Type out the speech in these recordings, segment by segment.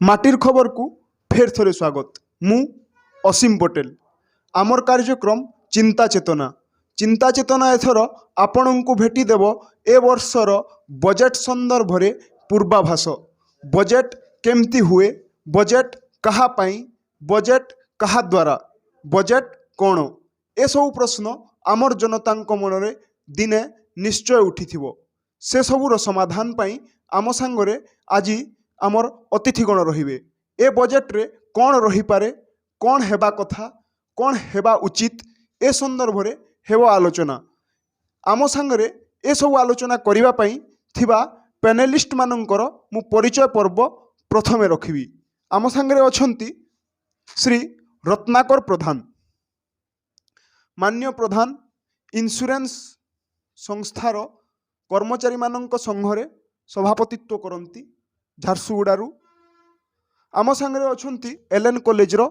माटिर खबर को फेर थोड़े स्वागत। मु असीम पटेल। आमर कार्यक्रम चिंता चेतना एथर आपण को भेटी देव ए वर्षर बजेट संदर्भ रे पूर्वाभास। बजेट केमती हुए, बजेट कहा पाई, बजेट कहा द्वारा, बजेट कौन, ए सब प्रश्न आमर जनता मनरे दिने निश्चय उठिथिबो। से सबूर समाधान पाई आम सांगरे आज आमर अतिथिगण रहिबे। ए बजेट रे कौन रही पारे, कौन हेबा कथा, कौन हेबा उचित, ए संदर्भ रे हेबो आलोचना। आम सांगरे ए सब आलोचना करिबा पई थिबा पैनलिस्ट मानंकर मु परिचय पर्व प्रथमे रखिबी। आम सांगरे अछंती श्री रत्नाकर प्रधान। मान्य प्रधान इंश्योरेंस संस्थार कर्मचारी मानंक संघरे सभापतित्व करती झारसुगुड़ारू। आम सांगरे अछंती एलएन कॉलेज रो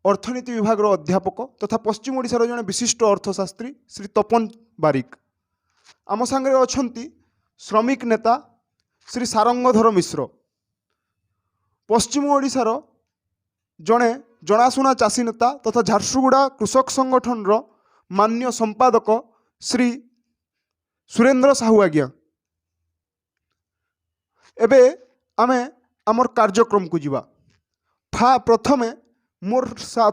अर्थनीति विभाग रो अध्यापक तथा पश्चिम ओडिशार जने विशिष्ट अर्थशास्त्री श्री तपन बारिक। आम सांगरे अछंती श्रमिक नेता श्री सारंगधर मिश्र। पश्चिम ओडिशार जने जनाशुना चाषी नेता तथा झारसुगुड़ा कृषक संगठन रो मान्य संपादक श्री सुरेंद्र साहू आज्ञा। एबे आमे आमर कार्यक्रम को जीवा। प्रथमे मोर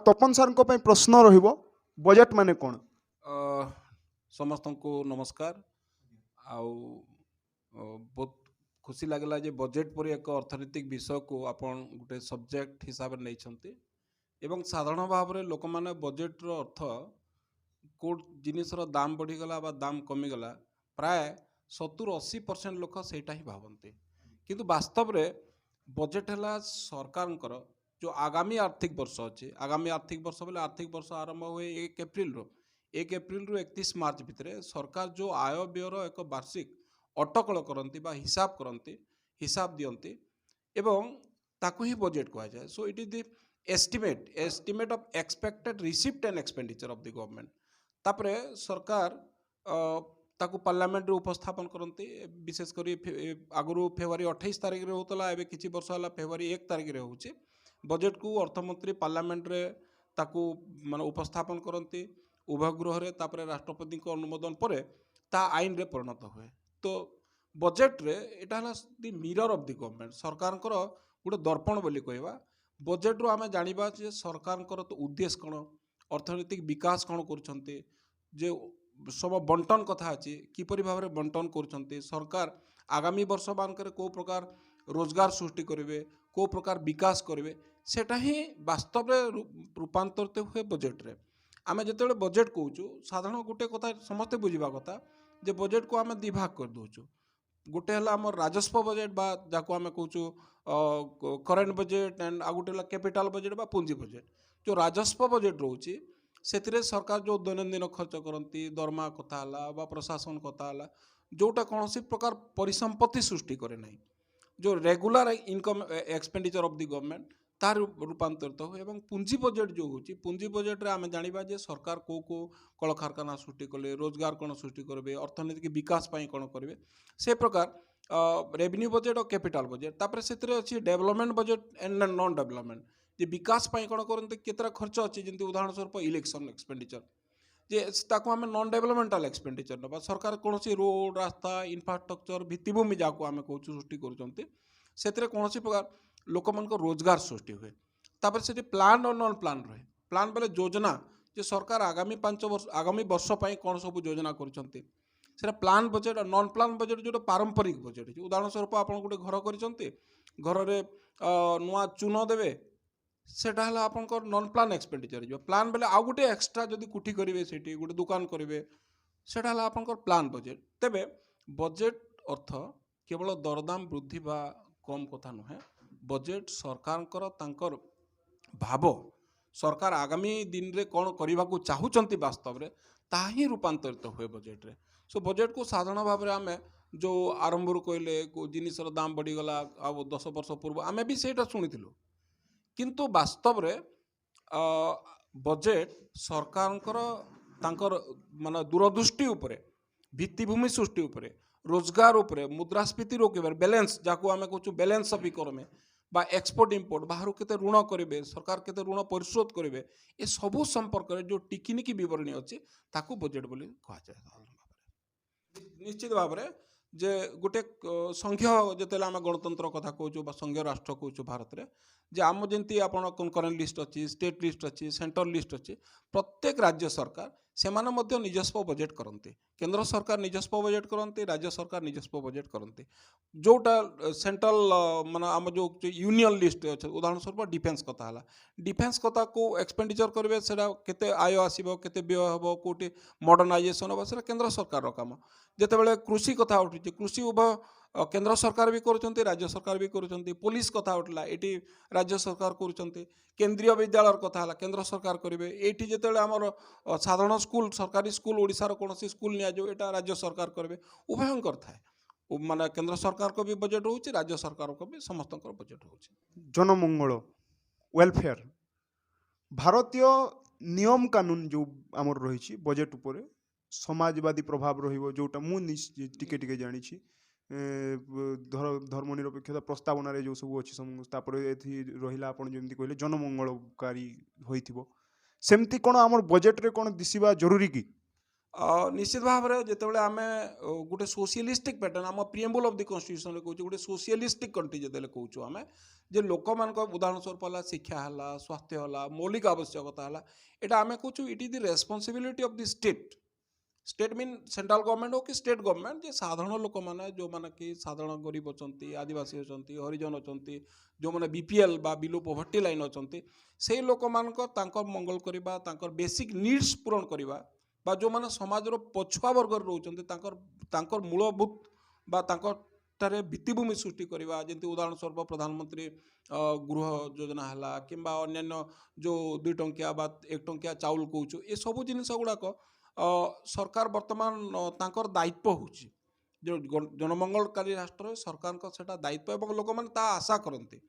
तपन सार को प्रश्न रहिबो, बजेट माने कौन? समस्त को नमस्कार। आउ बहुत खुशी लगला जे बजेट पर एक अर्थनैतिक विषय को आपण गोटे सब्जेक्ट हिसाब से नहीं एवं साधारण भाव में लोक मैंने बजेट रो अर्थ को जिनिसर दाम बढ़ीगला बा दाम कमीगला प्राय 70-80% लोक सेटा ही भावती। किंतु वास्तव रे बजेट है सरकार जो आगामी आर्थिक वर्ष अच्छे, आगामी आर्थिक वर्ष बोले आर्थिक वर्ष आरंभ हुए 1 एप्रिल रो 31 मार्च भितर सरकार जो आय व्ययर एक वार्षिक अटकल करती बा हिसाब करती, हिसाब दियंती एवं ताकू ही बजेट कहा जाए। So it is the estimate of expected receipt and expenditure of the government. तापरे सरकार ताकू पार्लियामेंट रे उपस्थापन करती। विशेषकर आगु फेब्रुआरी 28 तारिख रे होतला, एबे किछि वर्ष होला फेब्रुआरी 1 तारिख रे होचे। बजेट को अर्थमंत्री पार्लियामेंट रे ताकू माने उपस्थापन करती उभय गृह रे, तापरे राष्ट्रपति को अनुमोदन परे ता आईन रे परिणत हुए। तो बजेट रे एटा हला the mirror of the government, सरकार गोटे दर्पण बोली कहवा। बजेट रो आमे जानिबा जे सरकार तो उद्देश्य कौन, अर्थनैतिक विकास कौन कर, जे सब बंटन कथा अच्छी किपरि भाव में बंटन कर सरकार आगामी वर्ष मानक को प्रकार रोजगार सृष्टि करेंगे, को प्रकार विकास करेंगे, सेटा ही वास्तव रूपांतरित हुए बजेट रे। आमे जिते बजेट कहूँ साधारण गोटे कथा समस्ते बुझा कथा जे बजेट को आमे दि भाग कर दूचु। गोटे है आम राजस्व बजेट बा जाको आमे कहूँ करेंट बजेट एंड आ गोटे कैपिटल बजेट बा पुंजी बजेट। जो राजस्व बजेट रोचे से सरकार जो दैनंदिन खर्च करती, दरमा कथा बा प्रशासन कथा जोटा कौन प्रकार परिसंपत्ति सृष्टि करे ना, जो regular income expenditure of the government तार रूपांतरित हो। एवं पुंजी बजेट जो होची, पुंजी बजेट रे आमे जानिबा जे सरकार को कल कारखाना सृष्टि कले, रोजगार कौन सृष्टि करेंगे, अर्थनैतिक विकास पाई कौन करेंगे, से प्रकार रेवेन्यू बजेट और कैपिटल बजेट। तापर से अच्छी development budget and non development, जे विकास पाई कौन करते केतरा खर्च अच्छी, जमी उदाहरण स्वरूप इलेक्शन एक्सपेंडिचर जे ताको आमे नॉन डेवलपमेंटल एक्सपेंडिचर ना सरकार कौन रोड रास्ता इंफ्रास्ट्रक्चर भित्तिभूमि जहाँ आमे कहूँ सृष्टि करुँचे से कौन प्रकार लोक मान रोजगार सृष्टि हुए। तापर से प्लान और नॉन प्लान रहे। प्लान बेले योजना जे सरकार आगामी 5 वर्ष आगामी वर्ष पाई कौन सब योजना करछंती, सेटा प्लान बजेट और नॉन प्लान बजेट जो पारंपरिक बजेट। उदाहरण स्वरूप आप गोटे घर करछंती, घर रे नुआ चून देवे, सेटा हला आपनकर नॉन प्लान एक्सपेंडिचर जो। प्लान बेले आउ गोटे एक्स्ट्रा जदि कुठी करेंगे, सेठी गोटे दुकान करेंगे, सेटा हला आपनकर प्लान बजेट। तेबे बजेट अर्थ केवल दरदाम वृद्धि बा कम कथा नुहे। बजेट सरकार तांकर भाव सरकार आगामी दिन रे कौन करने को चाहूँगी वास्तव में ताही ही रूपांतरित हुए बजेट रे। सो बजेट को साधारण भाव में आमे जो आरंभ कहले को जिनिसर दाम बढ़ीगला आ 10 वर्ष पूर्व आमे भी सेटा शुणिथिलु, किंतु वास्तव रे बजेट सरकार तांकर माने दूरदृष्टि उपरे, भित्तिभूमि सृष्टि उपरे, रोजगार उपरे, मुद्रास्फीति रोकबार बैलेंस जाको आमे कहूँ बैलेंस ऑफ इकोनॉमी बा एक्सपोर्ट इम्पोर्ट बाहर केते ऋण करेंगे सरकार केते ऋण परिशोध करेंगे ए सबू संपर्क में जो टिकिनिकी बरणी अच्छी ताकू बजेट बोली कहुए निश्चित भाव में जे गोटे संघीय जिते आम गणतंत्र कथा कहूँ संघीय राष्ट्र कहूँ भारत में जे आम जमी आप करेन्ट लिस्ट अच्छी स्टेट लिस्ट अच्छी सेंट्रल लिस्ट अच्छी प्रत्येक राज्य सरकार से निजस्व बजेट करते केंद्र सरकार निजस्व बजेट करते राज्य सरकार निजस्व बजेट करते जोटा सेंट्रल मान आम जो यूनियन लिस्ट अच्छे उदाहरण स्वरूप डिफेन्स कथा है डिफेन्स कथा को एक्सपेंडिचर करेंगे से केते आय आसो केते व्यय हम कौटी मॉडर्नाइजेशन हम से केंद्र सरकार काम जितेबाला कृषि कथा उठी कृषि उभय केंद्र सरकार भी करुँच राज्य सरकार भी करुँच पुलिस कथा उठला ये राज्य सरकार करुँच केंद्रीय विद्यालय कथा है केंद्र सरकार करेंगे ये जिते आमर साधारण स्कूल सरकारी स्कूल ओडिशार कौन स्कूल निया राज्य सरकार करेंगे उभयंकर थाए माने केंद्र सरकार को भी बजेट हो राज्य सरकार को भी समस्त बजेट हो जनमंगल वेलफेयर भारतीय नियम कानून जो आमर रही बजेट उपर समाजवादी प्रभाव रहिबो जोटा मु टिके टिके जानी धर्मनिरपेक्षता प्रस्तावना जो सब अच्छी रहा आप जमी कहले जनमंगलकारी होइथिबो सेमती कौन आम बजेट रे कौन दिशा जरूरी कि निश्चित भाव में जितेबाला आम गोटे सोशियलिस्टिक पैटर्न आम प्रिएम्बल ऑफ द कॉन्स्टिट्यूशन कहूँ गोटे सोशियलिस्टिक कंट्री जो कहूँ आम जे लोक मान उदाहरण स्वरूप है शिक्षा है स्वास्थ्य है मौलिक आवश्यकता है यहाँ आम कहूँ it is the responsibility of the state mean central government हो कि स्टेट गवर्नमेंट जे साधारण लोक मैंने जो मैंने कि साधारण गरीब अच्छा आदिवासी अच्छा हरिजन अच्छा जो मैंने बीपीएल बा बिलो पॉवर्टी लाइन अच्छा से लोक मान मंगल करवा बेसिक नीड्स पूरण करवा बा जो मैंने समाज पछुआ वर्ग रोचर मूलभूत बारे भित्तिभूमि सृष्टि करवा जमी उदाहरण स्वरूप प्रधानमंत्री गृह योजना है कि अन्य जो 2 टंकिया बा 1 टंकिया चाउल कहूँ ये सब जिनस गुड़ाक सरकार बर्तमान तांकर दायित्व होची जो जनमंगलकारी राष्ट्र सरकार का सेटा दायित्व एवं लोक मैंने ता आशा करते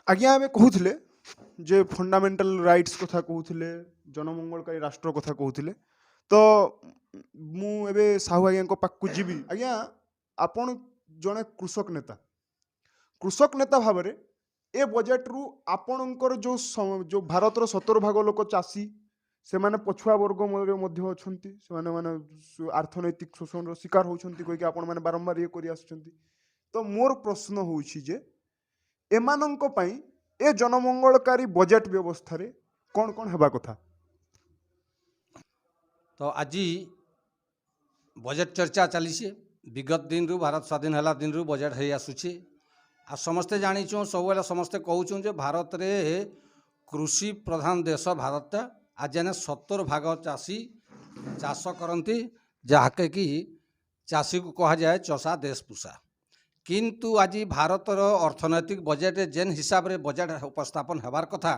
आज्ञा आमे कहूथिले जे फंडामेंटल राइट्स कथा कहूथिले जनमंगलकारी राष्ट्र कथा कहूथिले तो मु एबे साहू आज्ञा को पाक जीवी आज्ञा आपण जने कृषक नेता भाव में ए बजेट रु आपणकर जो भारतर 17 भाग लोक चाषी से माने पछुआ वर्ग मध्य अछंती से माने अर्थनैतिक शोषण शिकार होछंती कोई कि आपण माने बारंबार ये करि आछंती तो मोर प्रश्न होउछि जे एमानंक पई ए जनमंगलकारी बजेट व्यवस्था रे कोन कोन हेबा कथा तो आज बजेट चर्चा चली विगत दिन रु भारत स्वाधीन है दिन रु बजेट है आसुचे आ समस्ते जानीचु सब समस्ते कहूँ जे भारत रे कृषि प्रधान देश भारत आज जाने 70 भाग चाषी चाष करती जहाँके कि चाषी को कहा जाए चषा देश पुषा किंतु आज भारतर अर्थनैतिक बजेट जेन हिसाब रे बजेट उपस्थापन होबार कथा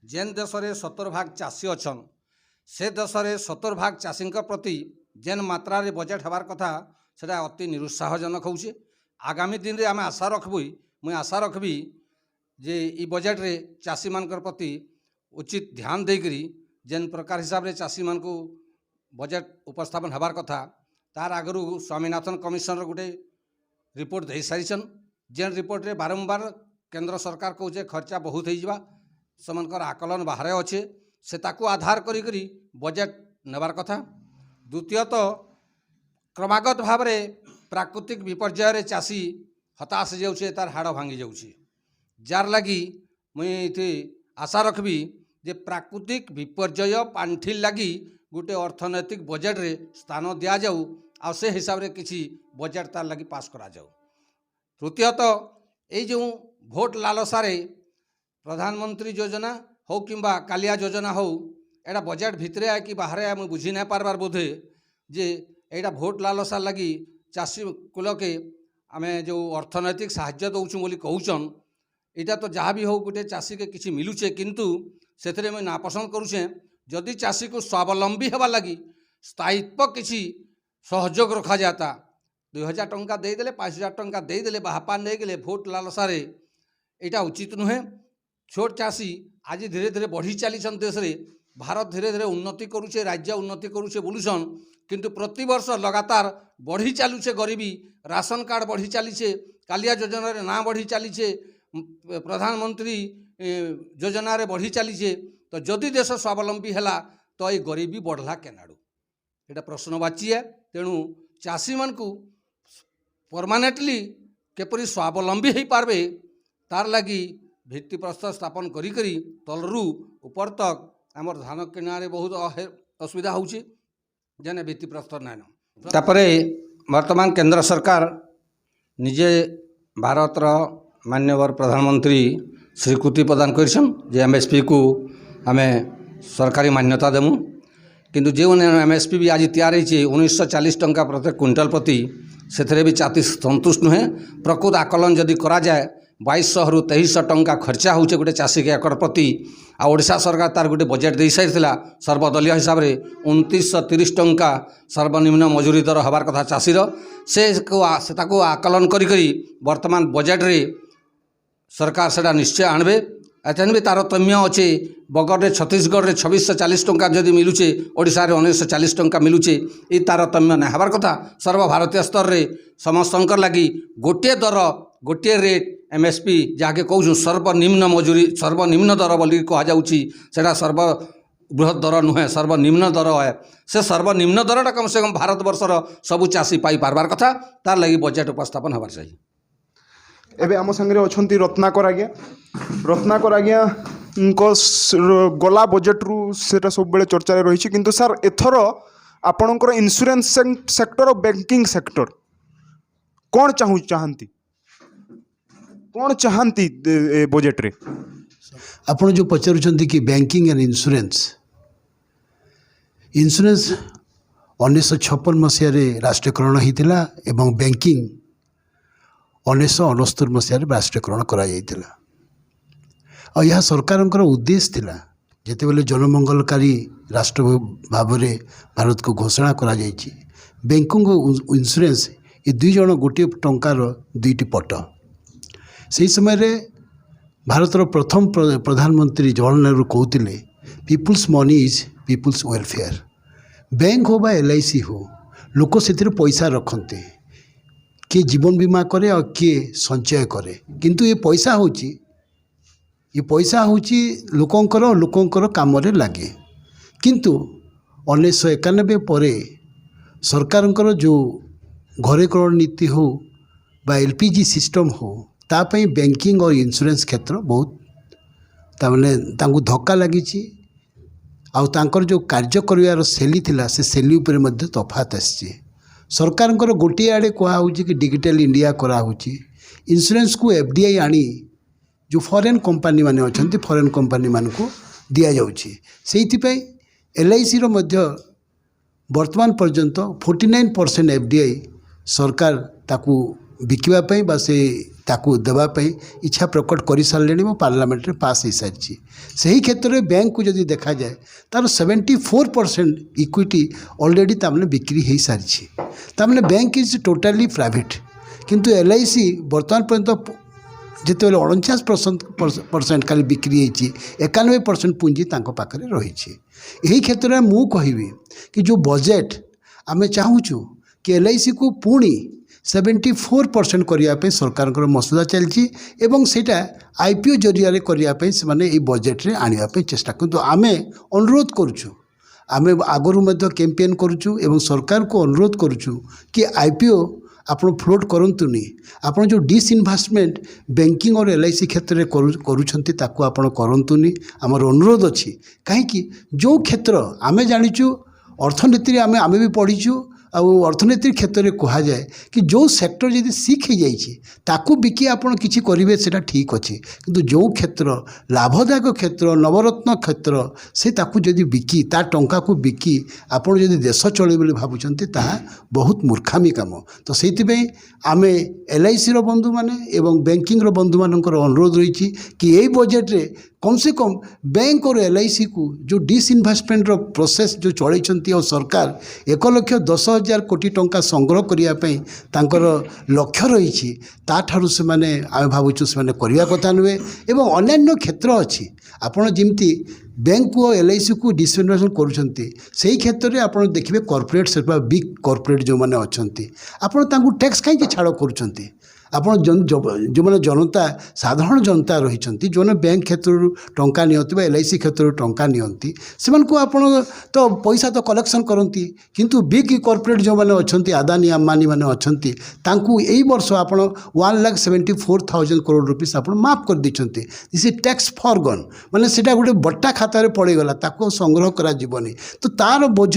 जेन देश रे 70 भाग चाषी अच्छन से देश रे 70 भाग चाषी प्रति जेन मात्रा रे बजेट होबार कथा सेटा अति निरुत्साहजनक होउछे। आगामी दिन रे आम आशा रखबी मुई आशा रखबी जे ई बजेट रे चाषी मानकर प्रति उचित ध्यान देकरी जेन प्रकार हिसाब रे चाषी मान को बजेट उपस्थापन होबार कथा तार आगरू स्वामीनाथन कमिशन गोटे रिपोर्ट दे सारिछन जेन रिपोर्ट रे बारंबार केंद्र सरकार कहूचे खर्चा बहुत होइबा समनकर आकलन बाहर अच्छे से ताकू आधार करी बजेट नेबार कथा। द्वितीयतः क्रमागत भाव में प्राकृतिक विपर्यय रे चाषी हताश जाऊे तार हाड़ भांगी जाऊे जार लगी मुझे आशा रखबी जे प्राकृतिक विपर्यय पांठि लगी गोटे अर्थनैतिक बजेट रे स्थान दिया जाऊ आ से हिसाब रे किसी बजेट तार लगी पास करा जाऊ। तृतीयतः ये जो भोट लालसारे प्रधानमंत्री योजना हो किंबा कालिया योजना हो एटा बजेट भितरे आ कि बाहर आ मुझे बुझी नहीं पार्बार बोधे जे एटा भोट लालसा लगी चाषी कूल के आम जो अर्थनैतिक साहाय्य दौचु बोली कहूचन यहाँ तो जहाँ भी हो गोटे चाषी के किसी मिलूचे किंतु से मुझे नापसंद करुचे जदि चाषी को स्वावलंबी होगा लगी स्थायित्व किसी सहयोग रखा जाता 2000 टंका देदेले 5000 टंका देदेले बाहापा नहीं गले भोट लालसारे यहाँ उचित नुहे। छोट चाषी आज धीरे धीरे बढ़ी चली देश में भारत धीरे धीरे उन्नति करुचे राज्य उन्नति करुचे बोलुसन किंतु प्रति वर्ष लगातार बढ़ी चलुचे गरीबी राशन कार्ड बढ़ी चलीचे कालिया योजना रे ना बढ़ी चलीचे प्रधानमंत्री योजन बढ़ी चलीचे तो जदि देश स्वावलंबी है तो ये गरीबी बढ़ला केनाडू ये प्रश्नवाची है। तेणु चाषी मान परमानेंटली केपरि स्वावलंबी हो पारबे तार लगी भित्तिप्रस्तर स्थापन करी करी तलरू ऊपर तक आमर धान किणारे बहुत असुविधा होउची जेने भित्तिप्रस्तर नाइन। तापरे वर्तमान केंद्र सरकार निजे भारतर मान्यवर प्रधानमंत्री स्वीकृति प्रदान करछन जे एमएसपी को आम सरकारी मान्यता देमु किंतु जो एमएसपी भी आज तैयार होती 1940 टंका प्रत्येक क्विंटल प्रति से भी चाषी संतुष्ट नुहे। प्रकृत आकलन जदि करा जाए 2200 रु 2300 टंका खर्चा होचे गोटे चाषी के एकड़ प्रति आ ओडिशा सरकार तार गोटे बजेट दे सारिथिला सर्वदलीय हिसाब से 2930 टंका सर्वनिम्न मजूरी दर हबार कथा चाषीर से आकलन करी वर्तमान बजेट रे सरकार सेटा निश्चय आणबे। एथेन भी तारतम्य अच्छे बगड़े छत्तीसगढ़ में 2640 टंका जदि मिलूचे ओडिशा रे 1940 टंका मिलूचे ये तारतम्य ना हबार कथा। सर्वभारतीय स्तर रे समस्तंकर लगी गोटे दर गोटे रेट एमएसपी जहाँके कहूँ सर्वनिम्न मजूरी सर्वनिम्न दर बोली कहुच्छी से सर्वबृहत दर नुहे सर्वनिम्न दर है से सर्वनिम्न दरटा कम से कम भारत वर्षर सबू चाषी पाई पारबार कथा तार लगी बजेट उपस्थापन हबार चाहिए। एबे आम संगे अच्छा रत्नाकर आज्ञा रत्नाकर आज्ञा गला बजेट रु सेटा सब बेले चर्चा रही किंतु सर एथर आपणकर इंश्योरेंस सेक्टर और बैंकिंग सेक्टर कौन चाहती कौन चाहती बजेट रे आपण जो पचारुचंती कि बैंकिंग एंड इंश्योरेंस 1956 मसीह राष्ट्रीयकरण होता एवं बैंकिंग 1969 मसीह राष्ट्रीयकरण करा जायतिला और यह सरकार उद्देश्य थिला जेतेबेले जनमंगलकारी राष्ट्र भाव में भारत को घोषणा करा जायछि। बैंकिंग और इंश्योरेंस ये दुई जन गोटे टंकार दुईटी पट से समय रे भारतर प्रथम प्रधानमंत्री जवाहरलाल नेहरू कहते people's money is people's welfare. Bank हो बा LIC हो लोक से पैसा रखते किए जीवन बीमा करे और किए संचय करे किंतु ये पैसा लोकंकर काम लगे किंतु 1991 पर सरकार जो घरेकरण नीति हो बा LPG सिस्टम हो तापाई बैंकिंग और इंश्योरेंस क्षेत्र बहुत तामने तांकु धक्का लगी आउर जो कार्य कर शैली थिला से शैली उपरे मध्य तफात आसी। सरकार गोटे आड़े कहुच्छी कि डिजिटल इंडिया कराऊँच इंश्योरेंस को FDI आनी जो फॉरेन कंपनी माने अच्छा फॉरेन कंपनी मान को दि जाऊँगी से LIC रो मध्य वर्तमान पर्यंत 49% FDI सरकार ताकू बिकवाई बा से ताकू देवाई इच्छा प्रकट कर सारे वो पार्लियामेंट रे पास हो सारी से क्षेत्र में बैंक को जदि देखा जाए तार 74% इक्विटी ऑलरेडी तामने बिक्री हो सारी तामने बैंक इज टोटाली प्राइवेट किंतु LIC वर्तमान पर्यंत जिते 49% खाली बिक्री होती 91% पुंजी तांको पाखरे रही यही क्षेत्र में मु कहिबी कि जो बजेट आम चाहूँ कि LIC को पुणी 74% करने सरकार मसुदा चलती एवं सेटा IPO जरिया करने से बजेट रे आने चेष्टा किंतु आमे अनुरोध करुचु आमे आगरू मध्य कैंपेन करुचु एवं सरकार को अनुरोध करुचु कि IPO आपण फ्लोट करंतुनी आपण जो डिसइनवेस्टमेंट बैंकिंग और LIC क्षेत्र में करुछंती ताकू आपण करंतुनी आमर अनुरोध अछि कहीं जो क्षेत्र आमे जानिचु अर्थनीति आमे भी पढ़ीचु अर्थनीति क्षेत्र में कह जाए कि जो सेक्टर जदि सिक हो जाकू बिकी आपड़ कि करेंगे से ठीक अच्छे किंतु जो क्षेत्र लाभदायक क्षेत्र नवरत्न क्षेत्र से ताकू जदि बिकी ता टंका को बिकी आपड़ जदि देश चले बोली भावुंट ताहा बहुत मूर्खामी काम तो से आमे LIC रो बंधु माने एवं बैंकिंग रो बंधु मानकर अनुरोध रही कि यही बजेट रे कम से कम बैंक और LIC को जो डिसइनवेस्टमेंट रो प्रोसेस जो चलती और सरकार 1,10,000 कोटी टंका संग्रह करने लक्ष्य रही ताठारू से माने आम भावुँ से करने कथा नुहे एवं अन्य क्षेत्र अच्छी आपड़ जमती बैंक को LIC को डिसइनवेस्टमेंट करुँचे से ही क्षेत्र में आप देखिए कॉर्पोरेट से बिग कॉर्पोरेट जो मैंने अच्छा आपड़ टैक्स कहीं छाड़ करुँच ଆପଣ ଯେଉଁମାନେ जनता साधारण जनता रही जो बैंक क्षेत्र टंका नियंती LIC क्षेत्र टंका नियंती से आपण तो पैसा तो कलेक्शन करती किंतु बिग कॉर्पोरेट जो मैंने अच्छा अदानी अंबानी मैंने अच्छा यही वर्ष आप 1,74,000 करोड़ रुपीस आप माफ कर देते this is tax for gun माने सेटा गोटे बट्टा खाता पड़ेगा ताको संग्रह करा जीवनी तो तार बोझ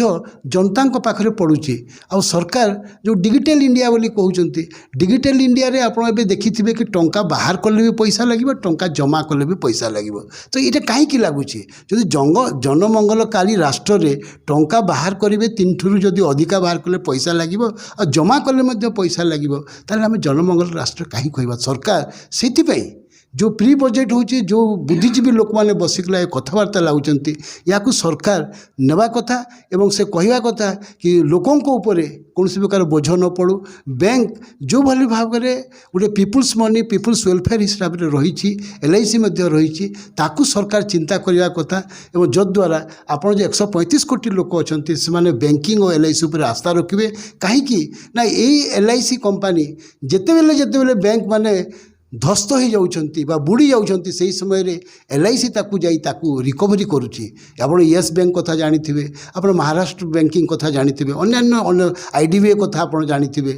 जनता पाखे पड़ुची आ सरकार जो डिजिटल इंडिया बोली कहते डिजिटल इंडिया रे आप देखी कि टंका बाहर कले भी पैसा लगे टंका जमा कले भी पैसा लगे तो ये कहीं लगुच जदि जनमंगलकारी राष्ट्र रे टंका बाहर करेंगे 3 ठू जदि अधिका बाहर कले पैसा लगे और जमा कले पैसा लगे ताले आम जनमंगल राष्ट्र कहीं कहवा सरकार से जो प्री बजेट होची जो बुद्धिजीवी लोक मैंने बसिकला कथबार्ता लगुंट या सरकार नेबा कथा एवं से कहवा कथा कि लोकों ऊपर कौन प्रकार बोझ न पड़ू बैंक जो भली भाव में गोटे पीपुल्स मनी पीपुल्स वेलफेयर हिसाब से रही LIC रही ताकू सरकार चिंता करने कथा एवं जद्वारा आपड़ जो 135 कोटी लोक अच्छा से बैंकिंग और LIC उपर आस्था रखिए कहीं ना यही LIC कंपनी जिते बैंक माने ध्वस्त हो जाउछंती बा बुड़ी जाउछंती सही समय रे LIC ताकू जाई ताकू रिकवरी करुची आपण येस बैंक कथा जानिथिबे आपण महाराष्ट्र बैंकिंग कथा जानिथिबे अन्य IDBI कथा आपण जानिथिबे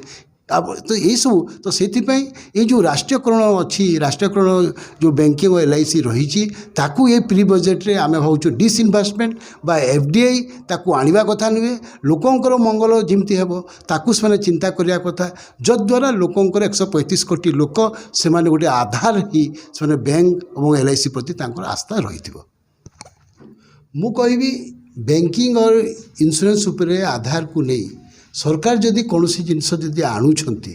तो ये सब तो से ये जो राष्ट्रीयकरण अच्छी राष्ट्रीयकरण जो बैंकिंग और LIC रही ताकू ये प्री बजेट रे आमे भावुँ डिसइनभेस्टमेंट बा FDI ताकू आनिबा कथा नुहे लोकंकर मंगल जमती हेबो ताकू से चिंता करिया कथा जद्वारा लोकंकर 135 कोटी लोक से गोटे आधार ही से बैंक और LIC प्रति तांकर आस्था रही मु कहबी बैंकिंग और इंश्योरेंस उपरे आधार को नहीं सरकार जदि कौन जिनस जदि आणुंट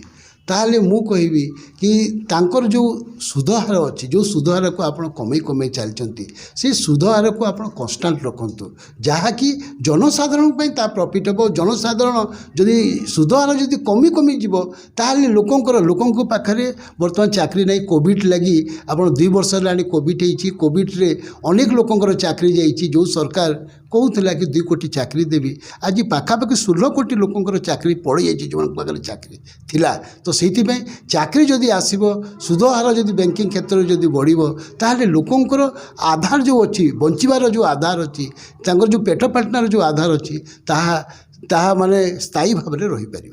ताहले मु कहबी कि तांकर जो सुध हार अच्छी जो सुध हार को आप कमे कमे चलती से सुध हार को आप कन्स्टाट रखु जहाँकि जनसाधारण प्रॉफिट हे जनसाधारण जदि सुध हार जदि कमी कमी जीव ताहले लोकों पाखे बर्तमान चाकरी नहीं कोविड लगी आप 2 वर्ष है कोविड होती कोविड रे अनेक लोकंर चाकरी जाइए जो सरकार कहूला कि 2 कोटी चाकरी देवी आज पाखापाखि 16 कोटी लोकंर चाकरी पड़ जाइए जो पाखे चाकरी थिला तो से चाकरी जदि आसब सुध हार जदि बैंकिंग क्षेत्र में जदि बढ़ो ताहले लोकंर आधार जो अच्छी बंचार जो आधार अच्छी जो पेट पाटनार जो आधार अच्छी ताहा माने स्थायी भाव में रही पार।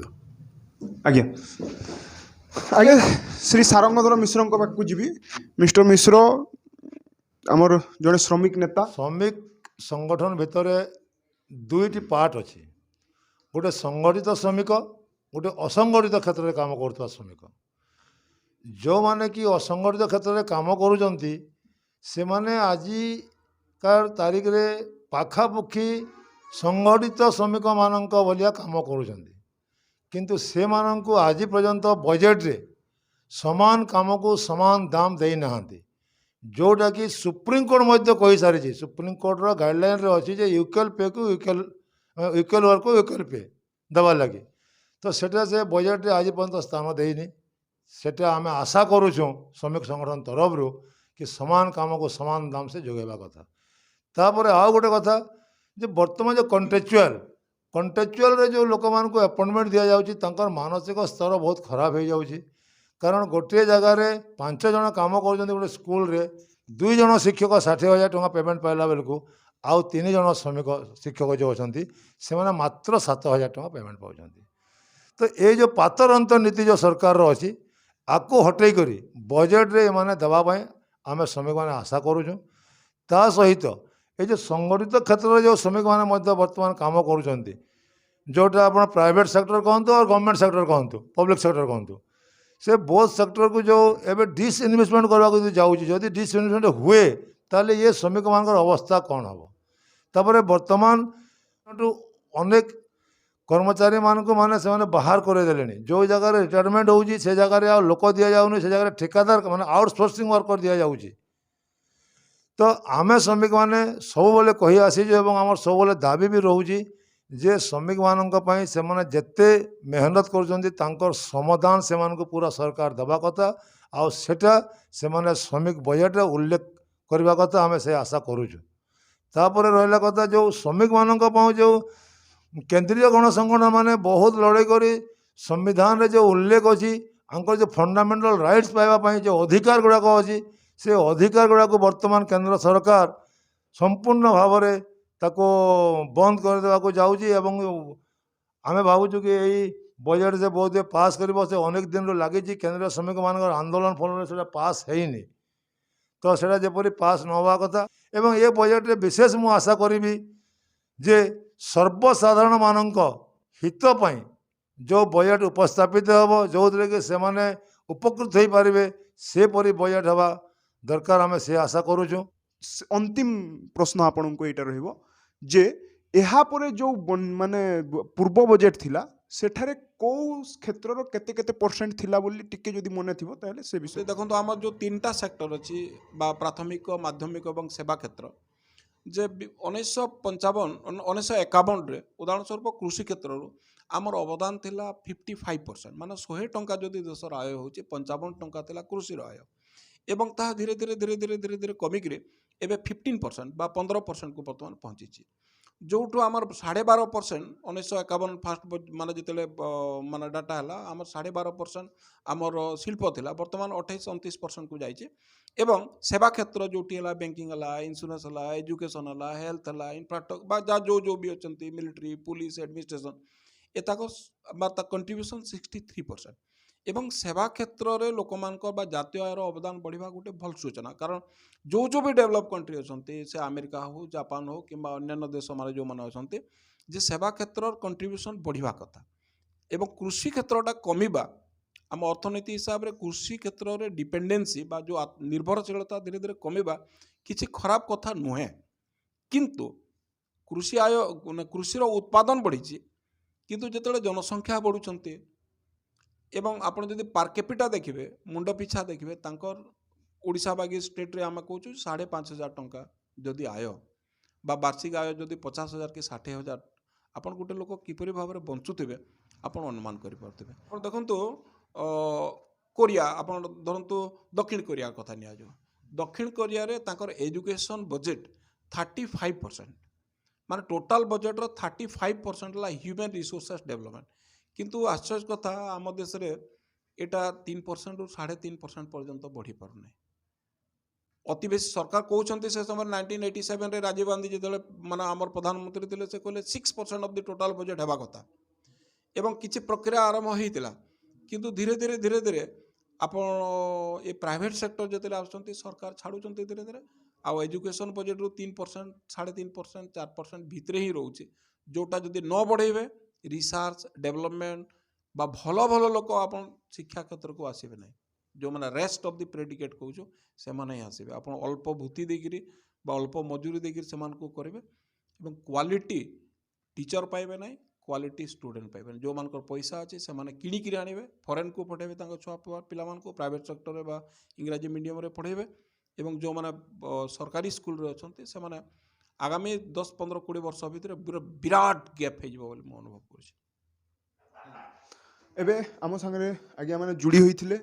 आज्ञा आज्ञा श्री सारंगधर मिश्र पाक जी मिस्टर मिश्र आमर जड़े श्रमिक नेता श्रमिक संगठन भितर 2टी पार्ट अच्छी गोटे संगठित श्रमिक गोटे असंगठित क्षेत्र में काम करुवा श्रमिक जो माने कि असंगठित क्षेत्र में काम करुँच से माने आजिकार तारीख रे पाखापुखी संगठित श्रमिक मानक भलिया काम करुँच किंतु से मानक आज पर्यंत बजेट रे समान काम को समान दाम दे नाहांती जोटा कि सुप्रीमकोर्ट कही सारी सुप्रीमकोर्टर गाइडलाइन रे अच्छी जे इक्वल पे को इक्वल वर्क को इक्वल पे देवा लगे तो सेटा से बजेट रे आज पर्यंत स्थान देनी सेटा आम आशा करुँ श्रमिक संगठन तरफ कि समान काम को समान दाम से जोगेवा कथा तापर आउ गोटे कथा जे वर्तमान जो कंट्रेक्चुअल रे जो लोक मान को अपॉइंटमेंट दि जाऊँगी मानसिक स्तर बहुत खराब हो जाऊँगी कारण गोटे जगार 5 जन काम कर गोटे स्कूल रे 2 जन शिक्षक 60,000 टका पेमेंट पाइला बेलू आउ 3 जन श्रमिक शिक्षक जो अच्छा से मात्र 7,000 टका पेमेंट पाँच तो ये जो पातर अंतर नीति जो सरकार अच्छी आपको हटई करी बजेट रे माने देवाई आम श्रमिक मैंने आशा करुँ ता सहित ये जो संगठित क्षेत्र में जो श्रमिक मैंने वर्तमान काम करुँच जोटा आप प्राइवेट सेक्टर कहतु और गवर्नमेंट सेक्टर कहतु पब्लिक सेक्टर कहतु से बोथ सेक्टर को जो एवं डिसइनभेस्टमेंट करने जाऊँगी जदि डिसइनभेस्टमेंट हुए ताले ये श्रमिक मान अवस्था कौन हम तापर वर्तमान अनेक कर्मचारी मानक माने से बाहर करदे जो जगह रिटायरमेंट होगी से जगह आ लोक दि जाऊनी से जगह ठेकादार माने आउटसोर्सिंग वर्कर दि जाऊँगी तो आम श्रमिक मैंने सब कही आसीचु और आम सब दाबी भी रोचे जे श्रमिक मानी से जिते मेहनत कर समाधान से पूरा सरकार दबा कथा आउ सेटा से श्रमिक बजेट उल्लेख करने कथा आम से आशा करुचु तापर रहा कथा जो श्रमिक मानों जो केंद्रीय गणसंगठन माने बहुत लड़ाई करी संविधान रे जो उल्लेख अच्छी आंकर जो फंडामेंटल राइट्स पाइबा जो अधिकार गुड़ाक अच्छी से अधिकार गुड़ाक वर्तमान केंद्र सरकार संपूर्ण भाव में ताको बंद करदेवाक जाऊँगी आम भावुँ कि यही बजेट से बहुत पास कर अनेक दिन लगी केंद्रीय श्रमिक मान आंदोलन फल से पास होनी तो सेटा जपरी पास न हवा कथा एवं ये बजेट रे विशेष मु आशा करी जे सर्वसाधारण मानक हित पई जो बजेट उपस्थापित हम जो थे कि से माने उपकृत हो पारे से परी बजेट हवा दरकार आम से आशा करुचु। अंतिम प्रश्न आपण को यहाँ रहिबो जे एहा परे जो माने पूर्व बजेट थिला सेठारे को क्षेत्र केते केते परसेंट थिला बोली टिके जदि मने थिबो ताले से विषय देखो तो आम जो 3टा सेक्टर अच्छी प्राथमिक माध्यमिक और सेवा क्षेत्र जे 1955 1951 उदाहरण स्वरूप कृषि क्षेत्र आमर अवदान थिला 55% माने 100 टंका जदि देशर आय होची 55 टंका थिला कृषि आय एवं ता धीरे धीरे धीरे धीरे धीरे धीरे कमिक एबे 15% बा 15% को बर्तमान पहुँची जोठू आमर 12.5% 1951 फास्ट माने जिते माने डाटा है आमर 12.5% आमर शिल्प थिला बर्तमान 28-29% को जाइए एवं सेवा क्षेत्र जोटी है बैंकिंग है इंश्योरेंस है एजुकेशन है हेल्थ है इंफ्रास्ट्रक्चर बा जा जो भी अच्छा मिलिट्री पुलिस एडमिनिस्ट्रेशन एताको कंट्रीब्यूशन 63% एवं सेवा क्षेत्र रे लोक जातीय आयर अवदान बढ़िया गोटे भल सूचना कारण जो भी डेवलप कंट्री अच्छा से अमेरिका हो जापान हो कि अन्य देश मारे जो मैंने अच्छा जे सेवा क्षेत्र कंट्रीब्यूशन बढ़िया कथा एवं कृषि क्षेत्रटा कमिबा आम अर्थनीति हिसाब से कृषि क्षेत्र में डिपेंडेंसी बा जो निर्भरशीलता धीरे धीरे कमिबा किसी खराब कथा नुहे किंतु कृषि आय कृषि उत्पादन बढ़ी किंतु जिते जनसंख्या बढ़ुंट एवं आपड़ जब पार कैपिटा देखिए मुंड पिछा देखिए तांकर ओडिशा बागी स्टेट रे आम कहूँ 5,500 टंका जदि आय बा वार्षिक आय जदि 50,000 कि 60,000 आपन गोटे लोक किपरि भाव में बंचुवे आपन अनुमान करें देखो कोरिया आपन धरतु दक्षिण कोरिया कथा नि दक्षिण कोरिया रे तांकर एजुकेशन बजेट 35% माने टोटाल बजेट रो 35% ला ह्यूमन रिसोर्सेस डेवलपमेंट किंतु आश्चर्य कथा आम देश रे एटा 3% रु 3.5% पर्यंत बढ़ी पारना अति बेसी सरकार कहते से समय 1987 रे राजीव गांधी जो माने आमर प्रधानमंत्री थे से कहले 6% ऑफ द टोटाल बजेट हेबा कथा एवं किसी प्रक्रिया आरंभ होता किंतु धीरे धीरे धीरे धीरे आपण ये प्राइवेट सेक्टर जो आसुँच सरकार छाड़ुंट धीरे धीरे आउ एजुकेशन बजेट रु 3% 3.5% 4% भितर ही रोचे जोटा जदि न बढ़ेबे रिसर्च डेवलपमेंट बा भल भल लोक आप शिक्षा क्षेत्र को आसबे ना जो मैंने रेस्ट ऑफ द प्रेडिकेट कहूँ से मैंने ही आसबे आप अल्प भूति देकर अल्प मजूरी देकर से करेंगे और क्वालिटी टीचर पाइबे ना क्वालिटी स्टूडेंट पाइबे जो मान पैसा अच्छे से किणिकी आने फरेन को पठेबे छुआ पिला प्राइवेट सेक्टर में इंग्राजी मीडियम रे पढ़ेबे एवं जो मैंने सरकारी स्कूल अच्छा से मैंने आगामी 10-15-20 वर्ष भितर विराट गैप हो अनुभव कर एबे आम संगे आज्ञा मैंने जोड़ी होते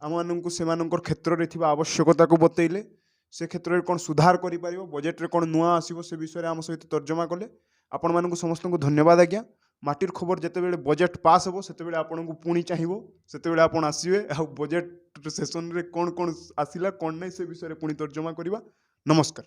आम मानक से क्षेत्र में आवश्यकता को बतैले से क्षेत्र में कौन सुधार कर बजेट रे कौन नुआ आसो से विषय आम सहित तर्जमा कले आपण मानक समस्त को धन्यवाद आज्ञा माटिर खबर जिते बजेट पास हो से आपन को पुणी चाहिए से आप आसवे आ बजेट सेसन रे कौन कौन आसला कौन नहीं से विषय पुणी तर्जमा करवा नमस्कार।